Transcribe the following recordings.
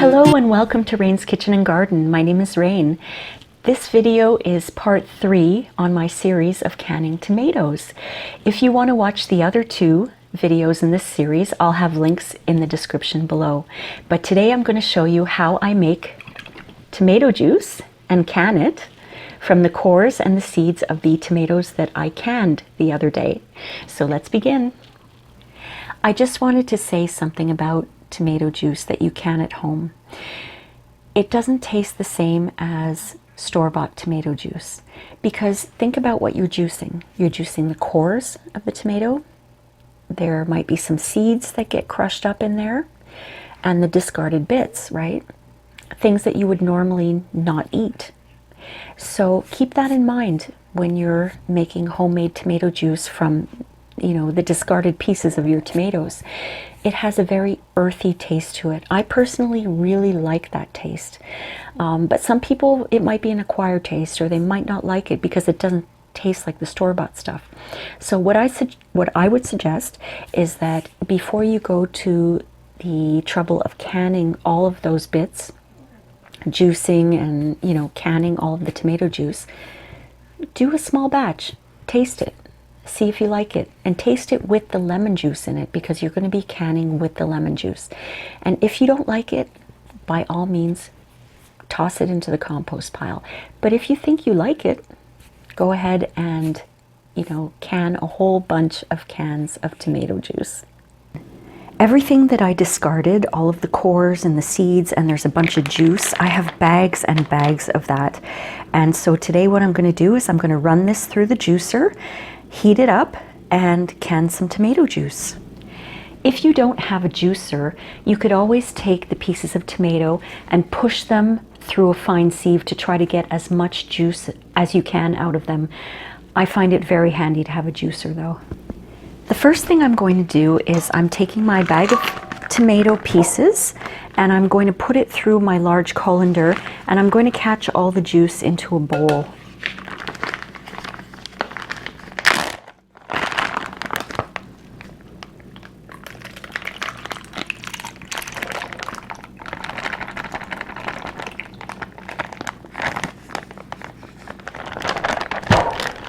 Hello and welcome to Rain's Kitchen and Garden. My name is Rain. This video is part 3 on my series of canning tomatoes. If you want to watch the other 2 videos in this series, I'll have links in the description below. But today I'm going to show you how I make tomato juice and can it from the cores and the seeds of the tomatoes that I canned the other day. So let's begin. I just wanted to say something about tomato juice that you can at home. It doesn't taste the same as store-bought tomato juice, because think about what you're juicing. You're juicing the cores of the tomato. There might be some seeds that get crushed up in there, and the discarded bits, right? Things that you would normally not eat. So keep that in mind when you're making homemade tomato juice from, the discarded pieces of your tomatoes. It has a very earthy taste to it. I personally really like that taste. But some people, it might be an acquired taste, or they might not like it because it doesn't taste like the store-bought stuff. So what I would suggest is that before you go to the trouble of canning all of those bits, juicing and canning all of the tomato juice, do a small batch, taste it, see if you like it, and taste it with the lemon juice in it, because you're going to be canning with the lemon juice. And if you don't like it, by all means toss it into the compost pile. But if you think you like it, go ahead and can a whole bunch of cans of tomato juice. Everything that I discarded, all of the cores and the seeds, and there's a bunch of juice, I have bags and bags of that. And so today what I'm going to do is I'm going to run this through the juicer, heat it up, and can some tomato juice. If you don't have a juicer, you could always take the pieces of tomato and push them through a fine sieve to try to get as much juice as you can out of them. I find it very handy to have a juicer though. The first thing I'm going to do is I'm taking my bag of tomato pieces and I'm going to put it through my large colander, and I'm going to catch all the juice into a bowl.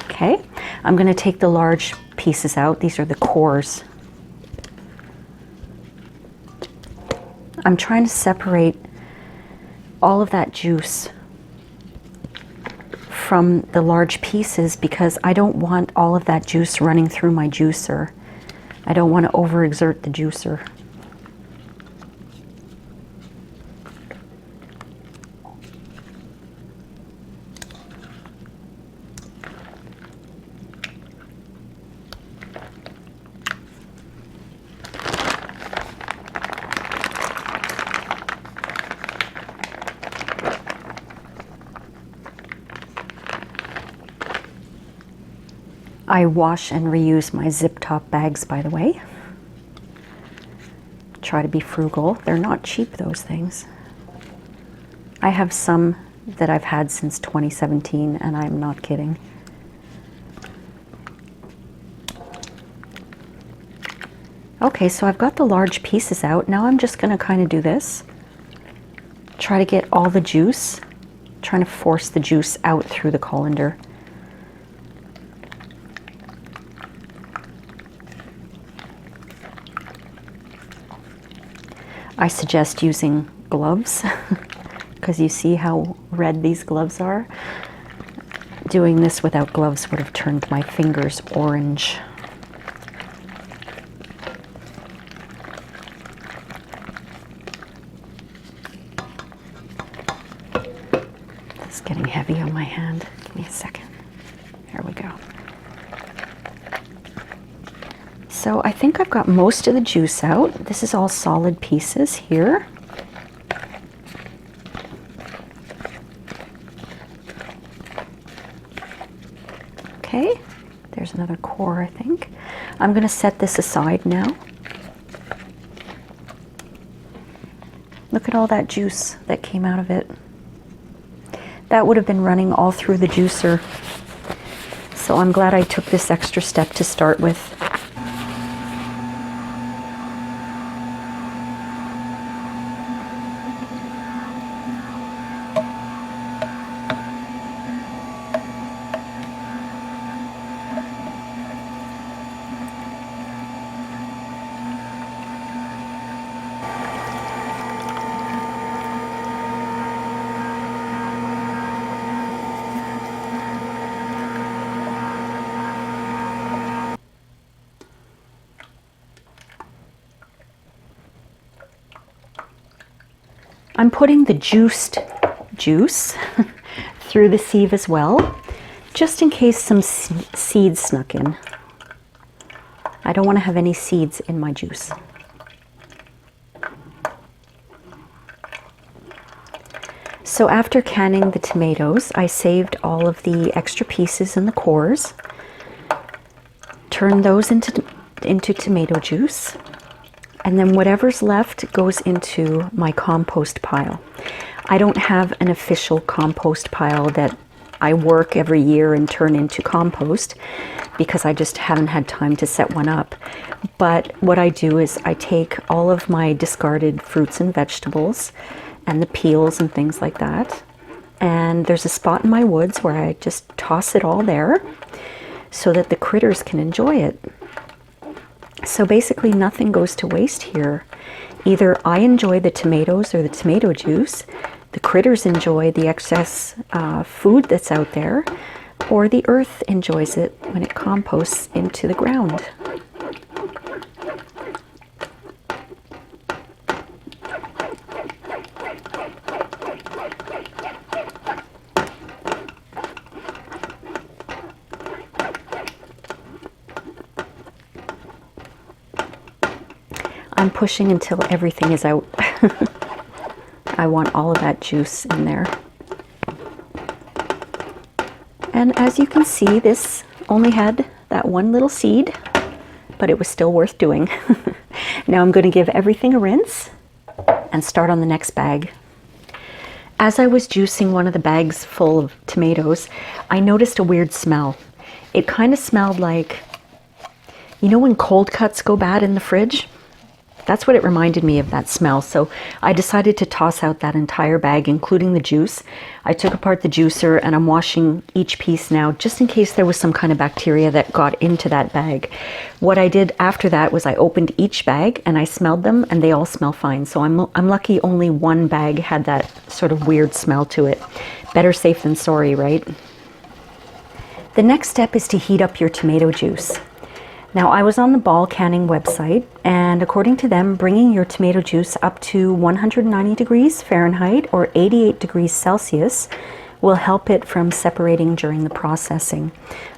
Okay, I'm going to take the large pieces out. These are the cores. I'm trying to separate all of that juice from the large pieces because I don't want all of that juice running through my juicer. I don't want to overexert the juicer. I wash and reuse my zip top bags, by the way. Try to be frugal. They're not cheap, those things. I have some that I've had since 2017, and I'm not kidding. Okay, so I've got the large pieces out. Now I'm just going to kind of do this. Try to get all the juice. Trying to force the juice out through the colander. I suggest using gloves because you see how red these gloves are. Doing this without gloves would have turned my fingers orange. It's getting heavy on my hand. Give me a second. There we go. So I think I've got most of the juice out. This is all solid pieces here. Okay, there's another core, I think. I'm going to set this aside now. Look at all that juice that came out of it. That would have been running all through the juicer. So I'm glad I took this extra step to start with. I'm putting the juiced juice through the sieve as well, just in case some seeds snuck in. I don't want to have any seeds in my juice. So after canning the tomatoes, I saved all of the extra pieces and the cores, turned those into tomato juice, and then whatever's left goes into my compost pile. I don't have an official compost pile that I work every year and turn into compost because I just haven't had time to set one up. But what I do is I take all of my discarded fruits and vegetables and the peels and things like that, and there's a spot in my woods where I just toss it all there so that the critters can enjoy it. So basically nothing goes to waste here. Either I enjoy the tomatoes or the tomato juice, the critters enjoy the excess food that's out there, or the earth enjoys it when it composts into the ground. I'm pushing until everything is out. I want all of that juice in there. And as you can see, this only had that one little seed, but it was still worth doing. Now I'm going to give everything a rinse and start on the next bag. As I was juicing one of the bags full of tomatoes, I noticed a weird smell. It kind of smelled like, you know when cold cuts go bad in the fridge? That's what it reminded me of, that smell. So I decided to toss out that entire bag, including the juice. I took apart the juicer and I'm washing each piece now, just in case there was some kind of bacteria that got into that bag. What I did after that was I opened each bag and I smelled them, and they all smell fine. So I'm lucky only one bag had that sort of weird smell to it. Better safe than sorry, right? The next step is to heat up your tomato juice. Now, I was on the Ball Canning website, and according to them, bringing your tomato juice up to 190 degrees Fahrenheit or 88 degrees Celsius will help it from separating during the processing.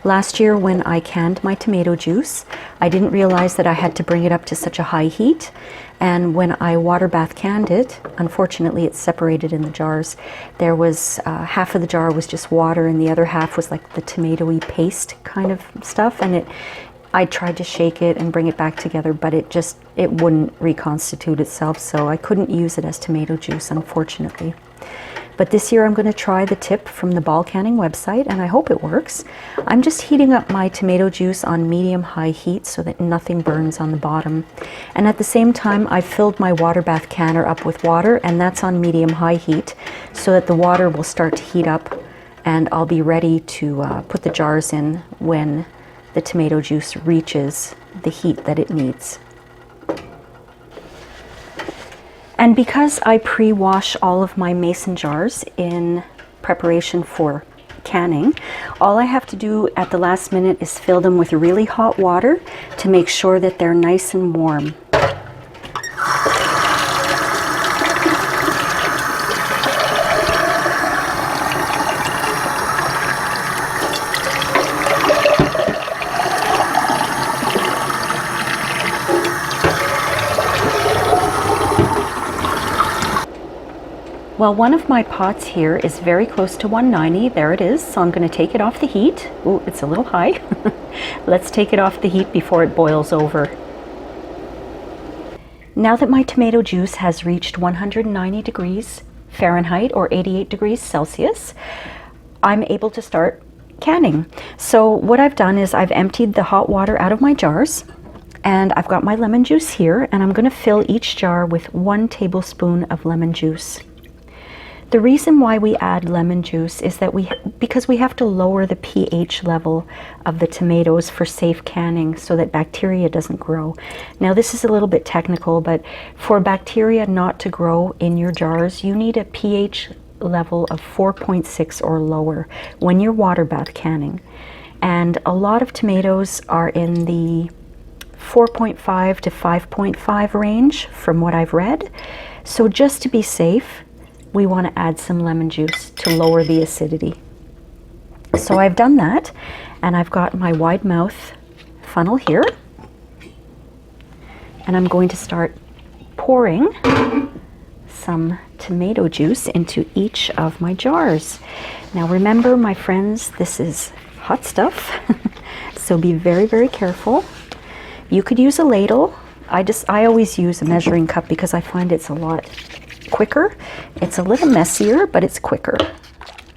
Last year when I canned my tomato juice, I didn't realize that I had to bring it up to such a high heat, and when I water bath canned it, unfortunately it separated in the jars. There was half of the jar was just water and the other half was like the tomatoey paste kind of stuff, and I tried to shake it and bring it back together, but it wouldn't reconstitute itself, so I couldn't use it as tomato juice, unfortunately. But this year I'm going to try the tip from the Ball Canning website, and I hope it works. I'm just heating up my tomato juice on medium-high heat so that nothing burns on the bottom. And at the same time, I've filled my water bath canner up with water, and that's on medium-high heat, so that the water will start to heat up, and I'll be ready to put the jars in when the tomato juice reaches the heat that it needs. And because I pre-wash all of my mason jars in preparation for canning, all I have to do at the last minute is fill them with really hot water to make sure that they're nice and warm. Well, one of my pots here is very close to 190. There it is. So I'm going to take it off the heat. Ooh, it's a little high. Let's take it off the heat before it boils over. Now that my tomato juice has reached 190 degrees Fahrenheit or 88 degrees Celsius, I'm able to start canning. So what I've done is I've emptied the hot water out of my jars, and I've got my lemon juice here, and I'm going to fill each jar with 1 tablespoon of lemon juice. The reason why we add lemon juice is that because we have to lower the pH level of the tomatoes for safe canning so that bacteria doesn't grow. Now this is a little bit technical, but for bacteria not to grow in your jars, you need a pH level of 4.6 or lower when you're water bath canning. And a lot of tomatoes are in the 4.5 to 5.5 range from what I've read. So just to be safe, we want to add some lemon juice to lower the acidity. So I've done that, and I've got my wide mouth funnel here, and I'm going to start pouring some tomato juice into each of my jars. Now remember, my friends, this is hot stuff, so be very, very careful. You could use a ladle. I always use a measuring cup because I find it's a lot quicker. It's a little messier, but it's quicker.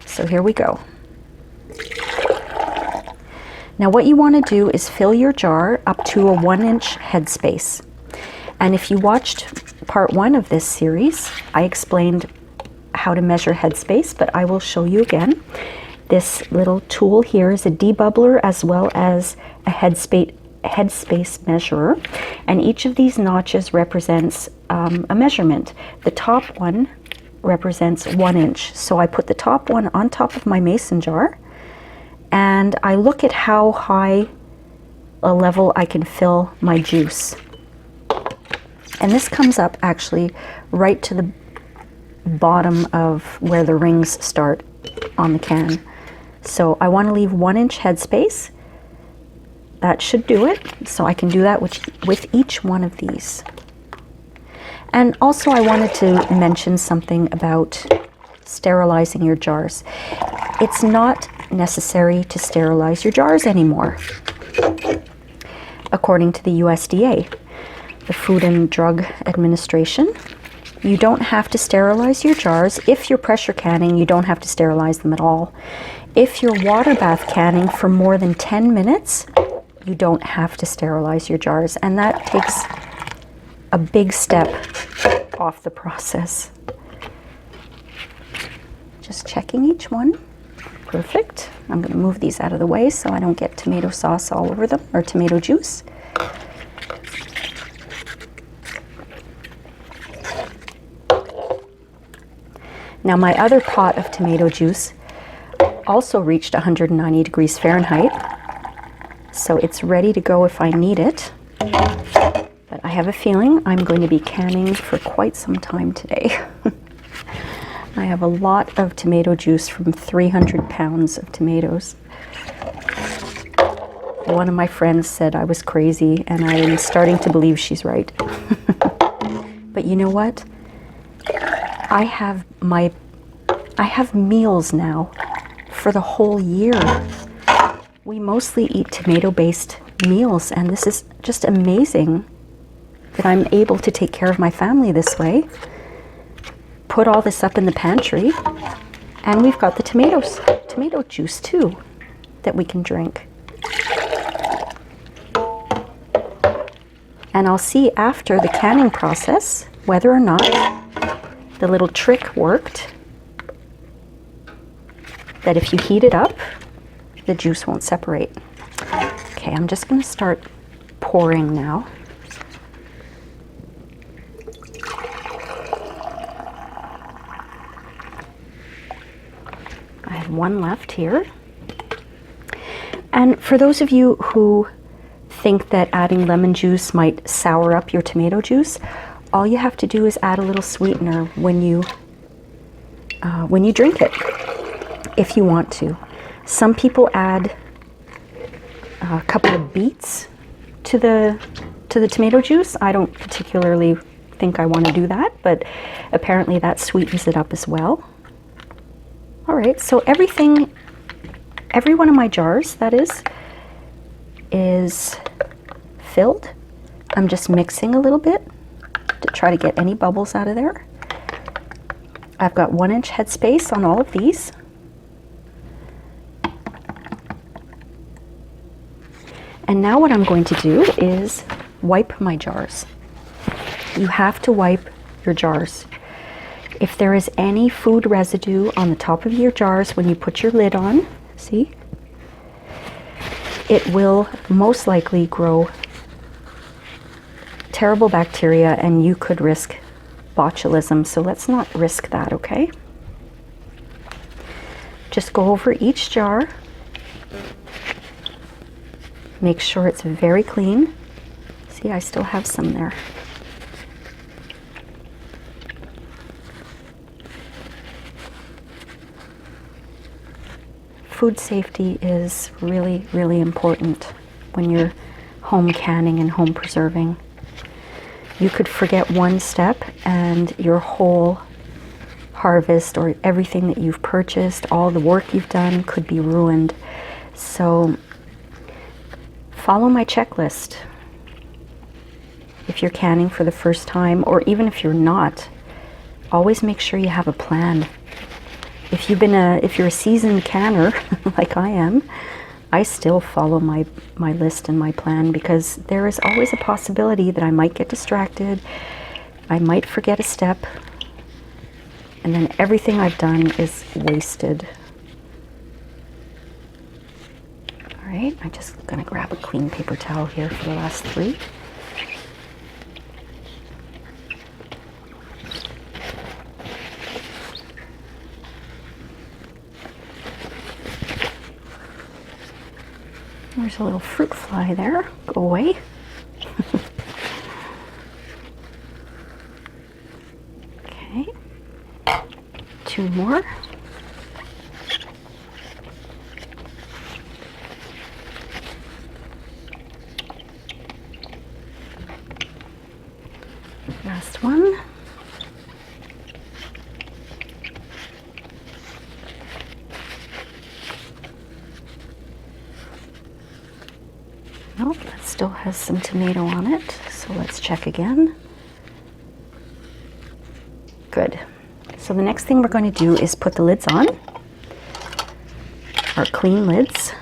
So here we go. Now what you want to do is fill your jar up to a 1-inch headspace. And if you watched part 1 of this series, I explained how to measure headspace, but I will show you again. This little tool here is a debubbler as well as a headspace measurer, and each of these notches represents a measurement. The top one represents 1 inch, so I put the top one on top of my mason jar, and I look at how high a level I can fill my juice. And this comes up actually right to the bottom of where the rings start on the can. So I want to leave 1 inch headspace. That should do it. So I can do that with each one of these. And also I wanted to mention something about sterilizing your jars. It's not necessary to sterilize your jars anymore, according to the USDA, the Food and Drug Administration. You don't have to sterilize your jars. If you're pressure canning, you don't have to sterilize them at all. If you're water bath canning for more than 10 minutes, you don't have to sterilize your jars, and that takes a big step off the process. Just checking each one. Perfect. I'm going to move these out of the way so I don't get tomato sauce all over them, or tomato juice. Now my other pot of tomato juice also reached 190 degrees Fahrenheit, so it's ready to go if I need it. But I have a feeling I'm going to be canning for quite some time today. I have a lot of tomato juice from 300 pounds of tomatoes. One of my friends said I was crazy, and I am starting to believe she's right. But you know what? I have meals now for the whole year. We mostly eat tomato-based meals, and this is just amazing that I'm able to take care of my family this way. Put all this up in the pantry, and we've got the tomato juice too that we can drink. And I'll see after the canning process whether or not the little trick worked, that if you heat it up, the juice won't separate. Okay, I'm just going to start pouring now. I have one left here. And for those of you who think that adding lemon juice might sour up your tomato juice, all you have to do is add a little sweetener when you drink it, if you want to. Some people add a couple of beets to the tomato juice. I don't particularly think I want to do that, but apparently that sweetens it up as well. All right, so every one of my jars, that is filled. I'm just mixing a little bit to try to get any bubbles out of there. I've got 1 inch headspace on all of these. And now what I'm going to do is wipe my jars. You have to wipe your jars. If there is any food residue on the top of your jars when you put your lid on, see, it will most likely grow terrible bacteria, and you could risk botulism. So let's not risk that, okay? Just go over each jar. Make sure it's very clean. See, I still have some there. Food safety is really, really important when you're home canning and home preserving. You could forget one step and your whole harvest or everything that you've purchased, all the work you've done could be ruined. So follow my checklist. If you're canning for the first time, or even if you're not, always make sure you have a plan. If you're a seasoned canner like I am, I still follow my list and my plan, because there is always a possibility that I might get distracted, I might forget a step, and then everything I've done is wasted. All right, I'm just gonna grab a clean paper towel here for the last 3. There's a little fruit fly there. Go away. Okay. 2 more. Last one. Nope, that still has some tomato on it, so let's check again. Good. So the next thing we're going to do is put the lids on, our clean lids.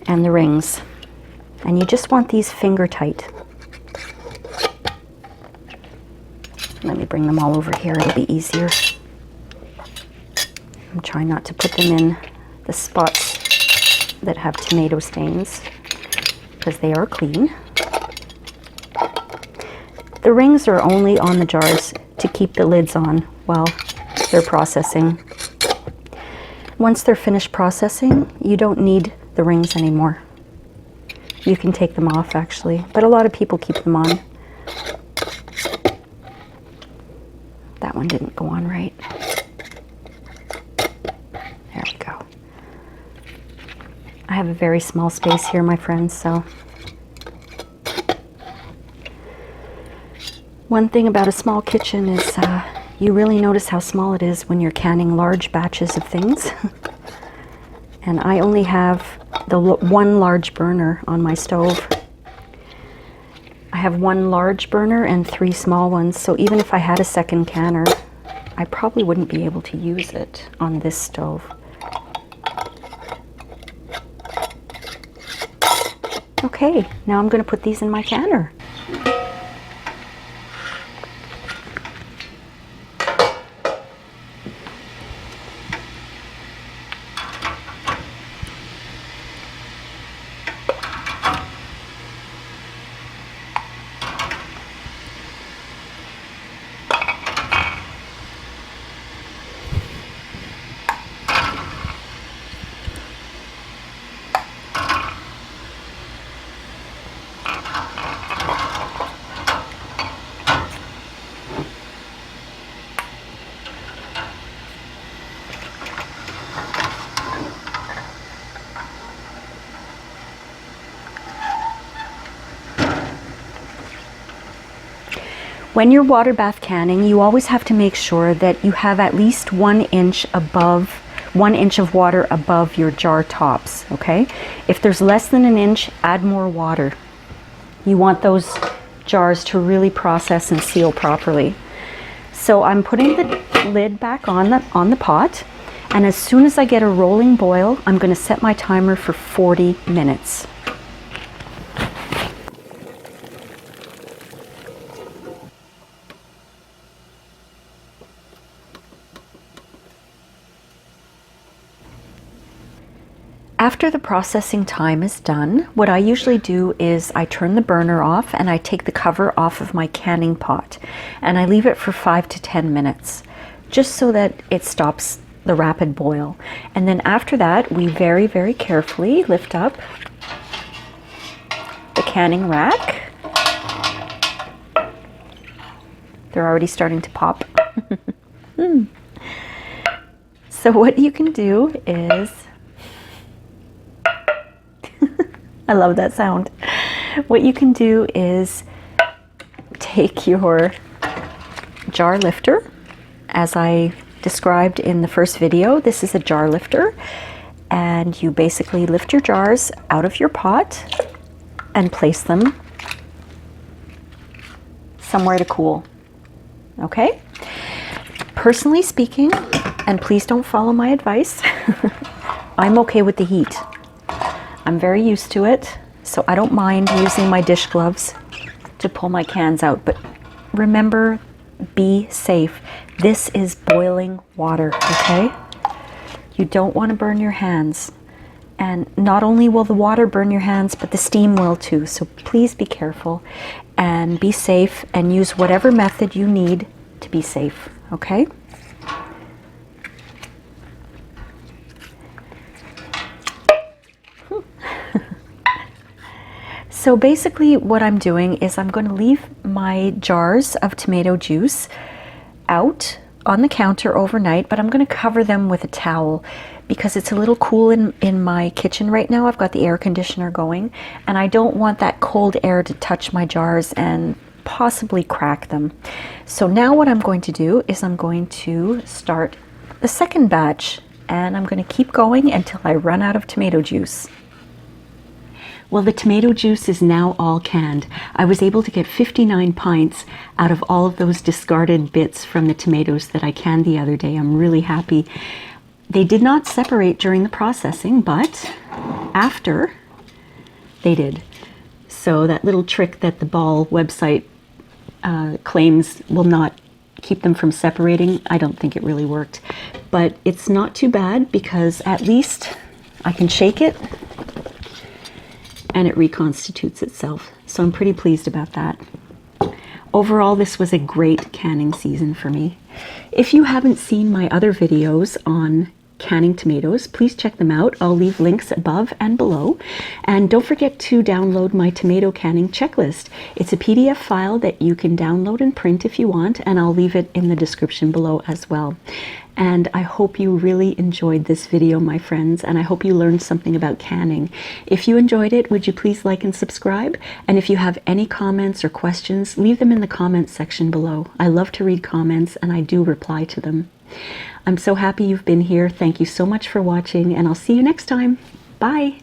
And the rings. And you just want these finger tight. Let me bring them all over here, it'll be easier. I'm trying not to put them in the spots that have tomato stains, because they are clean. The rings are only on the jars to keep the lids on while they're processing. Once they're finished processing, you don't need the rings anymore. You can take them off actually, but a lot of people keep them on. That one didn't go on right. There we go. I have a very small space here, my friends, so. One thing about a small kitchen is you really notice how small it is when you're canning large batches of things. And I only have the one large burner on my stove. I have 1 large burner and 3 small ones, so even if I had a second canner, I probably wouldn't be able to use it on this stove. Okay, now I'm going to put these in my canner. When you're water bath canning, you always have to make sure that you have at least 1 inch above, 1 inch of water above your jar tops, okay? If there's less than 1 inch, add more water. You want those jars to really process and seal properly. So I'm putting the lid back on the pot, and as soon as I get a rolling boil, I'm going to set my timer for 40 minutes. After the processing time is done, what I usually do is I turn the burner off and I take the cover off of my canning pot and I leave it for 5 to 10 minutes just so that it stops the rapid boil. And then after that, we very, very carefully lift up the canning rack. They're already starting to pop. So what you can do is, I love that sound. What you can do is take your jar lifter, as I described in the first video. This is a jar lifter, and you basically lift your jars out of your pot and place them somewhere to cool. Okay? Personally speaking, and please don't follow my advice, I'm okay with the heat. I'm very used to it, so I don't mind using my dish gloves to pull my cans out. But remember, be safe. This is boiling water, okay? You don't want to burn your hands. And not only will the water burn your hands, but the steam will too. So please be careful and be safe, and use whatever method you need to be safe, okay? So basically what I'm doing is I'm going to leave my jars of tomato juice out on the counter overnight, but I'm going to cover them with a towel because it's a little cool in my kitchen right now. I've got the air conditioner going, and I don't want that cold air to touch my jars and possibly crack them. So now what I'm going to do is I'm going to start the second batch, and I'm going to keep going until I run out of tomato juice. Well, the tomato juice is now all canned. I was able to get 59 pints out of all of those discarded bits from the tomatoes that I canned the other day. I'm really happy. They did not separate during the processing, but after, they did. So that little trick that the Ball website claims will not keep them from separating, I don't think it really worked. But it's not too bad because at least I can shake it and it reconstitutes itself. So I'm pretty pleased about that. Overall, this was a great canning season for me. If you haven't seen my other videos on canning tomatoes, please check them out. I'll leave links above and below. And don't forget to download my tomato canning checklist. It's a PDF file that you can download and print if you want, and I'll leave it in the description below as well. And I hope you really enjoyed this video, my friends, and I hope you learned something about canning. If you enjoyed it, would you please like and subscribe? And if you have any comments or questions, leave them in the comments section below. I love to read comments, and I do reply to them. I'm so happy you've been here. Thank you so much for watching, and I'll see you next time. Bye.